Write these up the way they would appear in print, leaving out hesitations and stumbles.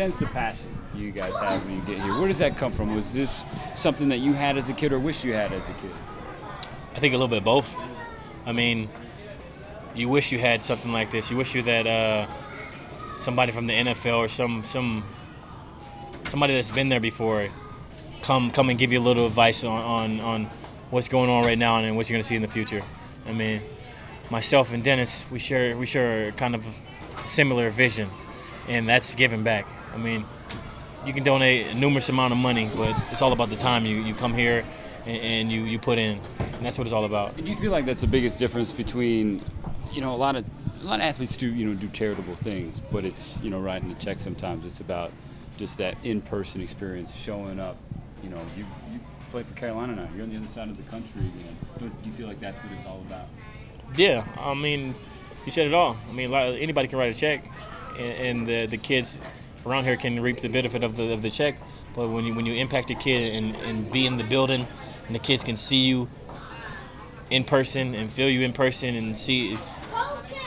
sense the passion you guys have when you get here. Where does that come from? Was this something that you had as a kid or wish you had as a kid? I think a little bit of both. I mean, you wish you had something like this. You wish you that somebody from the NFL or somebody that's been there before come and give you a little advice on what's going on right now and what you're going to see in the future. I mean, myself and Dennis, we share kind of a similar vision, and that's giving back. I mean, you can donate a numerous amount of money, but it's all about the time you come here and you put in, and that's what it's all about. Do you feel like that's the biggest difference between, a lot of athletes do charitable things, but it's writing a check sometimes. It's about just that in-person experience, showing up. You play for Carolina now. You're on the other side of the country again. Do you feel like that's what it's all about? Yeah, I mean, you said it all. I mean, anybody can write a check, and the kids around here can reap the benefit of the check. But when you impact a kid and be in the building, and the kids can see you in person and feel you in person and see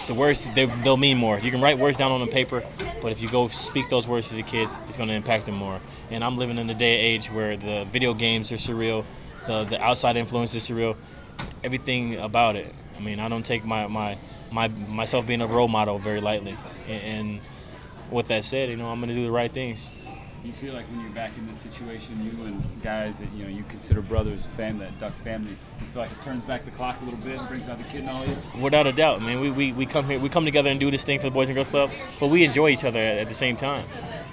the words, they'll mean more. You can write words down on the paper, but if you go speak those words to the kids, it's going to impact them more. And I'm living in a day and age where the video games are surreal, the outside influence is surreal, everything about it. I mean, I don't take myself being a role model very lightly. And with that said, I'm going to do the right things. You feel like when you're back in this situation, you and guys that you consider brothers, family, that Duck family, you feel like it turns back the clock a little bit and brings out the kid in all of you? Without a doubt, man. We come here, we come together and do this thing for the Boys and Girls Club, but we enjoy each other at the same time.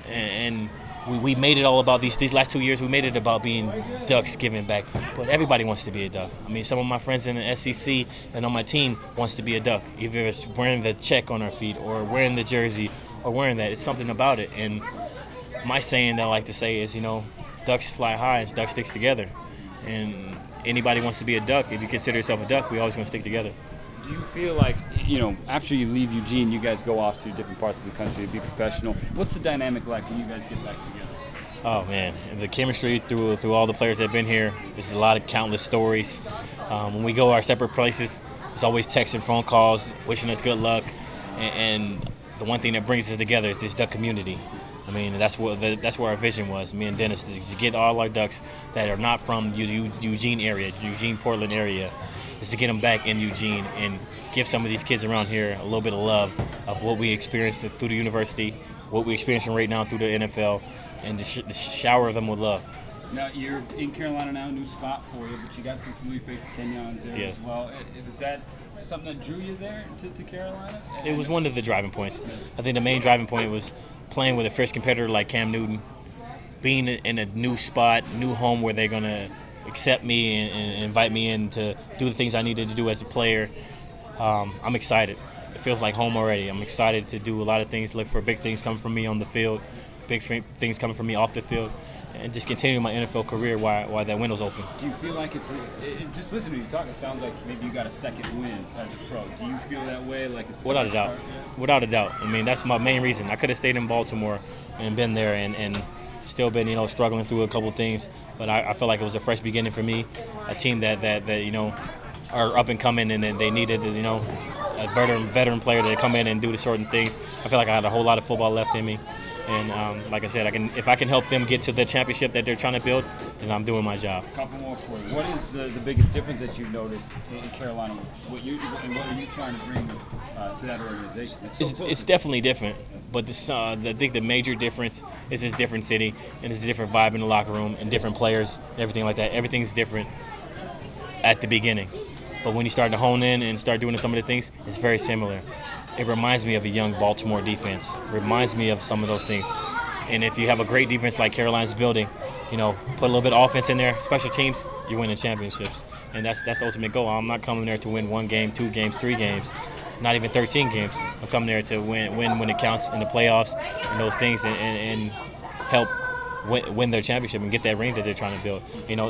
And we made it all about these last 2 years. We made it about being Ducks giving back, but everybody wants to be a Duck. I mean, some of my friends in the SEC and on my team wants to be a Duck. Either it's wearing the check on our feet or wearing the jersey or wearing that. It's something about it. And my saying that I like to say is, Ducks fly high and Ducks sticks together. And anybody wants to be a Duck. If you consider yourself a Duck, we always going to stick together. Do you feel like, after you leave Eugene, you guys go off to different parts of the country to be professional? What's the dynamic like when you guys get back together? Oh, man. The chemistry through all the players that have been here, there's a lot of countless stories. When we go our separate places, there's always texts and phone calls wishing us good luck. And the one thing that brings us together is this Duck community. I mean, that's where our vision was, me and Dennis, to get all our Ducks that are not from Eugene area, Eugene, Portland area, is to get them back in Eugene and give some of these kids around here a little bit of love of what we experienced through the university, what we're experiencing right now through the NFL, and to shower them with love. Now, you're in Carolina now, new spot for you, but you got some familiar faces, Kenyans there as well. Was that something that drew you there to Carolina? It was one of the driving points. I think the main driving point was playing with a fresh competitor like Cam Newton, being in a new spot, new home where they're going to accept me and invite me in to do the things I needed to do as a player. I'm excited. It feels like home already. I'm excited to do a lot of things, look for big things coming from me on the field, big things coming from me off the field, and just continue my NFL career while that window's open. Do you feel like just listening to you talk, it sounds like maybe you got a second win as a pro. Do you feel that way? Like it's without a doubt. Without a doubt. I mean, that's my main reason. I could have stayed in Baltimore and been there and still been, struggling through a couple of things, but I felt like it was a fresh beginning for me, a team that are up and coming, and they needed, a veteran player to come in and do the certain things. I feel like I had a whole lot of football left in me. And like I said, if I can help them get to the championship that they're trying to build, then I'm doing my job. A couple more for you. What is the biggest difference that you've noticed in Carolina? What are you trying to bring to that organization? It's definitely different, but I think the major difference is this different city, and it's a different vibe in the locker room, and different players, everything like that. Everything's different at the beginning. But when you start to hone in and start doing some of the things, it's very similar. It reminds me of a young Baltimore defense. It reminds me of some of those things. And if you have a great defense like Carolina's building, put a little bit of offense in there, special teams, you're winning championships. And that's the ultimate goal. I'm not coming there to win 1 game, 2 games, 3 games, not even 13 games. I'm coming there to win when it counts in the playoffs and those things and help win their championship and get that ring that they're trying to build.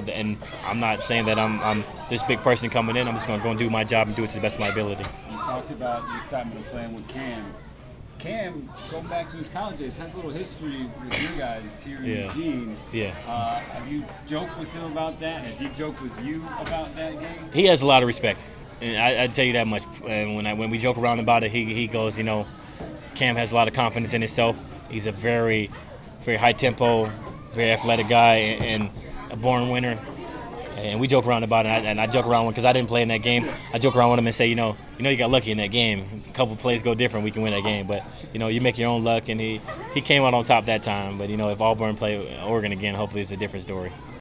And I'm not saying that I'm this big person coming in. I'm just going to go and do my job and do it to the best of my ability. You talked about the excitement of playing with Cam. Cam, going back to his college days, has a little history with you guys here in Eugene. Yeah. Have you joked with him about that? Has he joked with you about that game? He has a lot of respect, and I tell you that much. And when we joke around about it, he goes, Cam has a lot of confidence in himself. He's a very very high tempo, very athletic guy, and a born winner. And we joke around about it, and I joke around because I didn't play in that game. I joke around with him and say, you got lucky in that game. A couple plays go different, we can win that game. But you make your own luck, and he came out on top that time. But if Auburn play Oregon again, hopefully it's a different story.